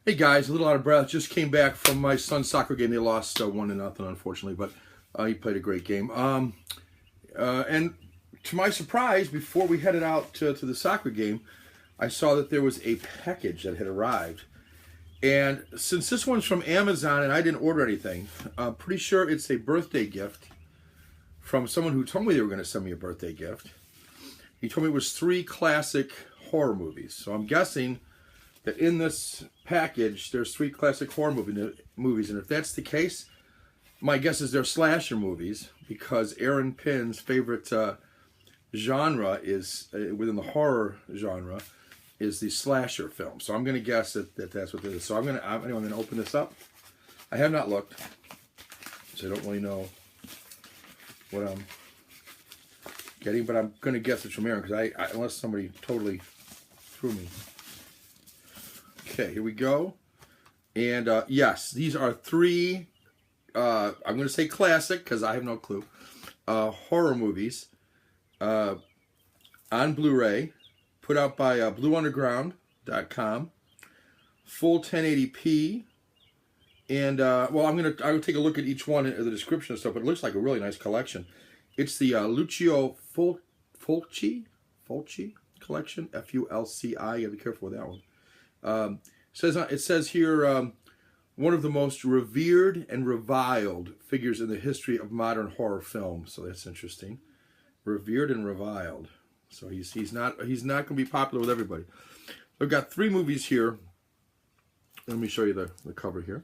Hey guys, a little out of breath. Just came back from my son's soccer game. They lost 1-0, unfortunately, but he played a great game. And to my surprise, before we headed out to the soccer game, I saw that there was a package that had arrived. And since this one's from Amazon and I didn't order anything, I'm pretty sure it's a birthday gift from someone who told me they were going to send me a birthday gift. He told me it was 3 classic horror movies. So I'm guessing that in this package, there's 3 classic horror movies. And if that's the case, my guess is they're slasher movies, because Aaron Pynn's favorite genre is, within the horror genre, is the slasher film. So I'm going to guess that that's what it is. So I'm going to open this up. I have not looked, so I don't really know what I'm getting, but I'm going to guess it's from Aaron, because unless somebody totally threw me. Okay, here we go. And yes, these are 3, I'm going to say classic, because I have no clue, horror movies on Blu-ray, put out by blueunderground.com, full 1080p. And, well, I'll take a look at each one in the description and stuff, but it looks like a really nice collection. It's the Lucio Fulci collection, F-U-L-C-I. You gotta be careful with that one. It says here, one of the most revered and reviled figures in the history of modern horror film. So that's interesting. Revered and reviled. So he's not going to be popular with everybody. I've got 3 movies here. Let me show you the cover here.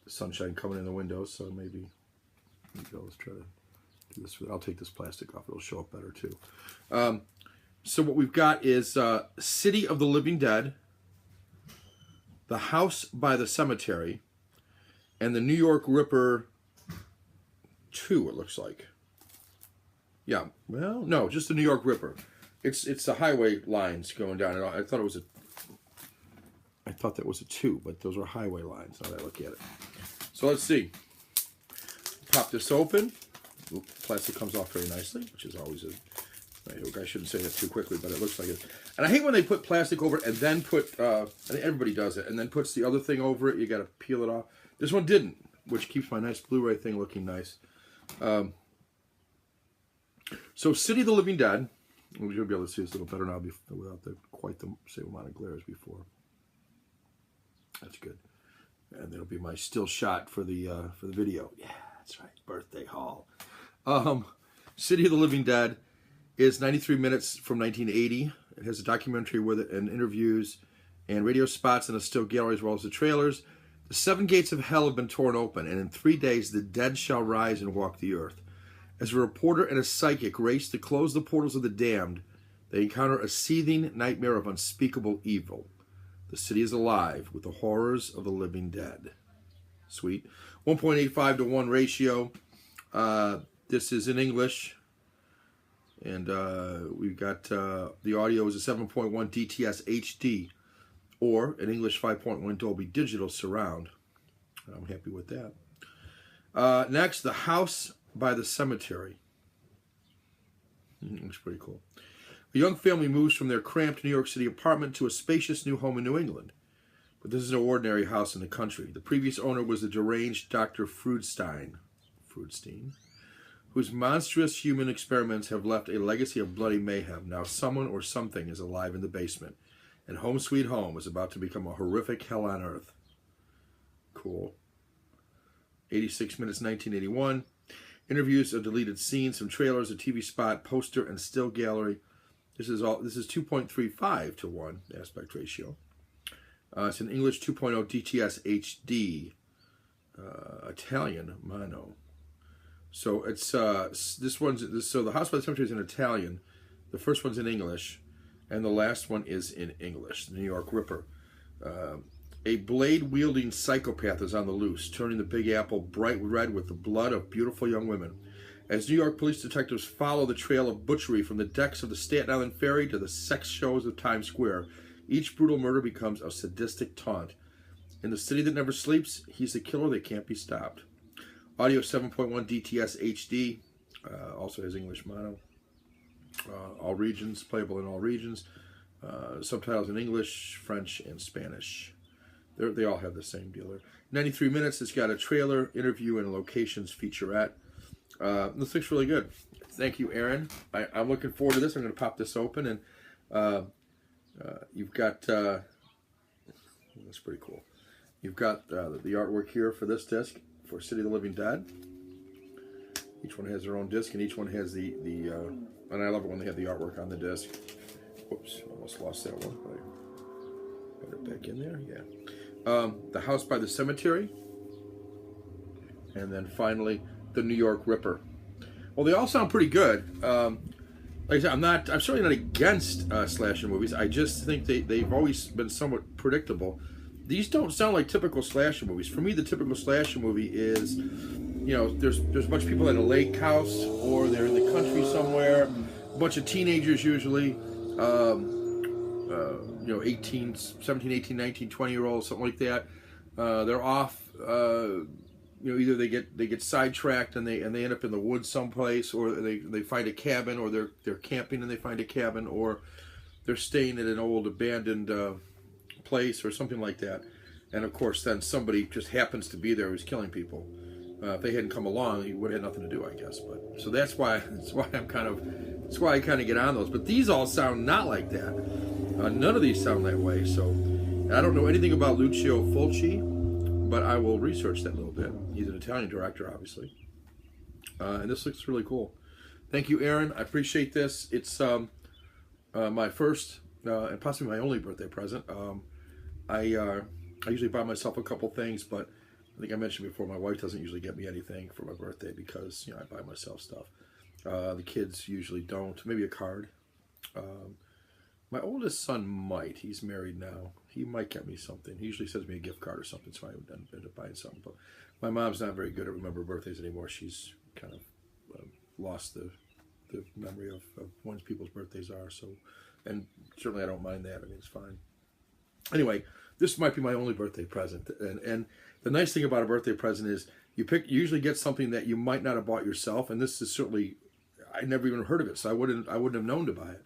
The sunshine coming in the windows, so maybe let's try to do this. I'll take this plastic off. It'll show up better too. So what we've got is City of the Living Dead, The House by the Cemetery, and the New York Ripper 2, it looks like. Yeah, well, no, just the New York Ripper. It's the highway lines going down. I thought that was a 2, but those are highway lines, now that I look at it. So let's see. Pop this open. Oop, plastic comes off very nicely, which is always I shouldn't say that too quickly, but it looks like it. And I hate when they put plastic over it and then put, I think everybody does it, and then puts the other thing over it. You got to peel it off. This one didn't, which keeps my nice Blu-ray thing looking nice. So City of the Living Dead. You'll be able to see this a little better now without quite the same amount of glare as before. That's good. And that'll be my still shot for the video. Yeah, that's right. Birthday haul. City of the Living Dead is 93 minutes from 1980. It has a documentary with it and interviews and radio spots and a still gallery, as well as the trailers. The 7 gates of hell have been torn open, and in 3 days the dead shall rise and walk the earth. As a reporter and a psychic race to close the portals of the damned, they encounter a seething nightmare of unspeakable evil. The city is alive with the horrors of the living dead. Sweet. 1.85 to 1 ratio. This is in English. And we've got the audio is a 7.1 DTS HD, or in English 5.1 Dolby Digital Surround. I'm happy with that. Next, The House by the Cemetery. Looks pretty cool. A young family moves from their cramped New York City apartment to a spacious new home in New England. But this is no ordinary house in the country. The previous owner was the deranged Dr. Freudstein, whose monstrous human experiments have left a legacy of bloody mayhem. Now someone or something is alive in the basement, and Home Sweet Home is about to become a horrific hell on earth. Cool. 86 minutes, 1981. Interviews of deleted scenes, some trailers, a TV spot, poster, and still gallery. This is 2.35 to 1 aspect ratio. It's in English 2.0 DTS HD, Italian mono. So it's so The House by the Cemetery is in Italian. The first one's in English, and the last one is in English. The New York Ripper. A blade-wielding psychopath is on the loose, turning the Big Apple bright red with the blood of beautiful young women. As New York police detectives follow the trail of butchery from the decks of the Staten Island Ferry to the sex shows of Times Square, each brutal murder becomes a sadistic taunt. In the city that never sleeps, he's a killer that can't be stopped. Audio 7.1 DTS HD, also has English mono. All regions, playable in all regions. Subtitles in English, French, and Spanish. They all have the same deal there. 93 minutes. It's got a trailer, interview, and locations featurette. This looks really good. Thank you, Aaron. I'm looking forward to this. I'm going to pop this open, and you've got that's pretty cool. You've got the artwork here for this disc for City of the Living Dead. Each one has their own disc, and each one has the and I love it when they have the artwork on the disc. Whoops, almost lost that one. Put it back in there. Yeah. The House by the Cemetery, and then finally the New York Ripper. Well, they all sound pretty good. Like I said, I'm certainly not against slasher movies. I just think they've always been somewhat predictable. These don't sound like typical slasher movies. For me, the typical slasher movie is, you know, there's a bunch of people at a lake house, or they're in the country somewhere, a bunch of teenagers usually, you know, 17, 18, 19, 20-year-olds, something like that. They're off, you know, either they get sidetracked and they end up in the woods someplace, or they find a cabin, or they're camping and they find a cabin, or they're staying at an old abandoned place or something like that. And of course, then somebody just happens to be there who's killing people. If they hadn't come along, you would have had nothing to do, I guess. But so that's why I kind of get on those. But these all sound not like that. None of these sound that way. So I don't know anything about Lucio Fulci, but I will research that a little bit. He's an Italian director, obviously. And this looks really cool. Thank you, Aaron. I appreciate this. It's my first and possibly my only birthday present. I usually buy myself a couple things, but I think I mentioned before, my wife doesn't usually get me anything for my birthday because, you know, I buy myself stuff. The kids usually don't. Maybe a card. My oldest son might. He's married now. He might get me something. He usually sends me a gift card or something, so I would end up buying something. But my mom's not very good at remembering birthdays anymore. She's kind of lost the memory of when people's birthdays are. So, and certainly I don't mind that. I mean, it's fine. Anyway, this might be my only birthday present, and the nice thing about a birthday present is you usually get something that you might not have bought yourself, and this is certainly, I never even heard of it, so I wouldn't have known to buy it.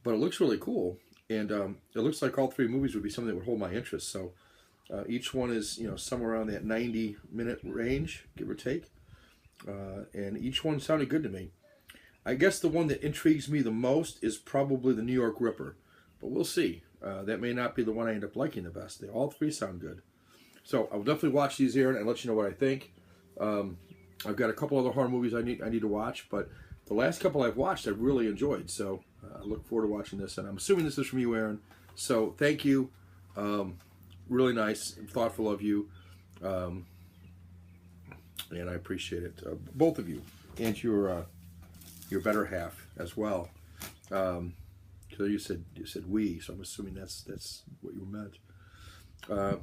But it looks really cool, and it looks like all three movies would be something that would hold my interest. So each one is, you know, somewhere around that 90-minute range, give or take, and each one sounded good to me. I guess the one that intrigues me the most is probably the New York Ripper, but we'll see. That may not be the one I end up liking the best. All three sound good. So I will definitely watch these, Aaron, and let you know what I think. I've got a couple other horror movies I need to watch, but the last couple I've watched I've really enjoyed. So I look forward to watching this, and I'm assuming this is from you, Aaron. So thank you. Really nice and thoughtful of you, and I appreciate it. Both of you, and your better half as well. So you said we, so I'm assuming that's what you meant.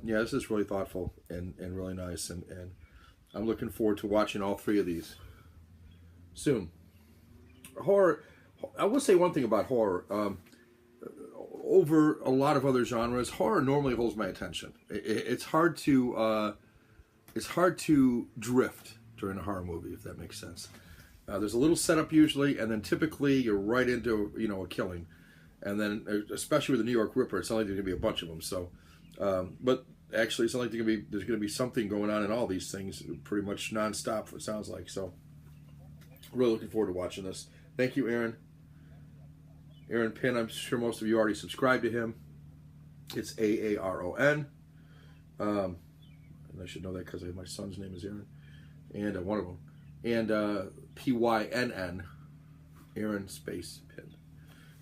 Yeah, this is really thoughtful and really nice, and I'm looking forward to watching all three of these soon. Horror, I will say one thing about horror. Over a lot of other genres, horror normally holds my attention. It's hard to drift during a horror movie, if that makes sense. There's a little setup usually, and then typically you're right into, you know, a killing. And then, especially with the New York Ripper, it's not like there's going to be a bunch of them. So, but actually, it's not like there's going to be something going on in all these things, pretty much nonstop. It sounds like. So, really looking forward to watching this. Thank you, Aaron. Aaron Pynn. I'm sure most of you already subscribed to him. It's Aaron. And I should know that because my son's name is Aaron, and one of them, and Pynn, Aaron space Pynn.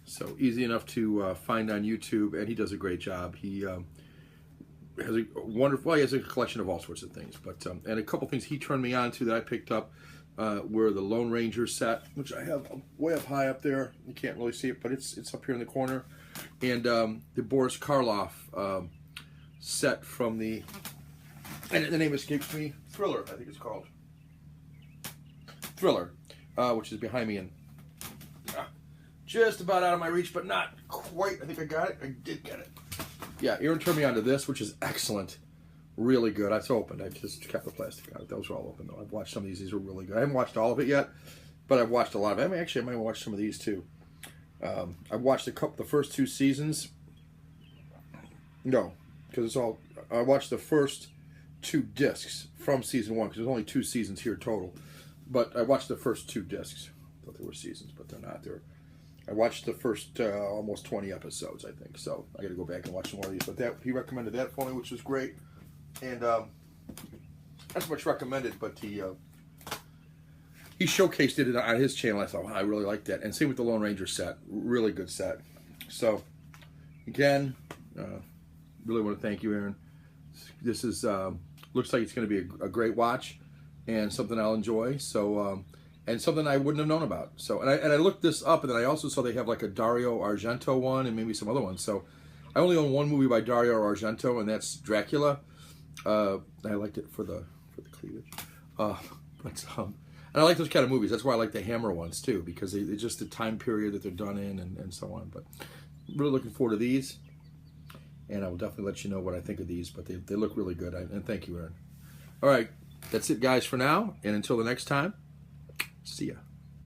So easy enough to find on YouTube, and he does a great job. He has a wonderful, well, he has a collection of all sorts of things, but and a couple things he turned me on to that I picked up were the Lone Ranger set, which I have way up high up there. You can't really see it, but it's up here in the corner, and the Boris Karloff set from the, and the name escapes me, Thriller, I think it's called. Thriller, which is behind me, and just about out of my reach, but not quite. I think I got it. I did get it. Yeah, Aaron turned me on to this, which is excellent. Really good. It's opened. I just kept the plastic on it. Those are all open, though. I've watched some of these. These are really good. I haven't watched all of it yet, but I've watched a lot of it. I mean, actually, I might watch some of these, too. I've watched the first two seasons. No, because it's all. I watched the first 2 discs from season 1 because there's only 2 seasons here total. But I watched the first 2 discs. I thought they were seasons, but they're not. I watched the first almost 20 episodes, I think. So I got to go back and watch some more of these. But he recommended that for me, which was great. And not so much recommended, but he showcased it on his channel. I thought, wow, I really like that. And same with the Lone Ranger set. Really good set. So, again, really want to thank you, Aaron. This is looks like it's going to be a great watch and something I'll enjoy. So, and something I wouldn't have known about. So, and I looked this up, and then I also saw they have like a Dario Argento one and maybe some other ones. So, I only own one movie by Dario Argento, and that's Dracula. I liked it for the cleavage. And I like those kind of movies. That's why I like the Hammer ones too, because they're just the time period that they're done in and so on. But really looking forward to these, and I will definitely let you know what I think of these. But they look really good, and thank you, Aaron. All right, that's it, guys, for now. And until the next time, see ya.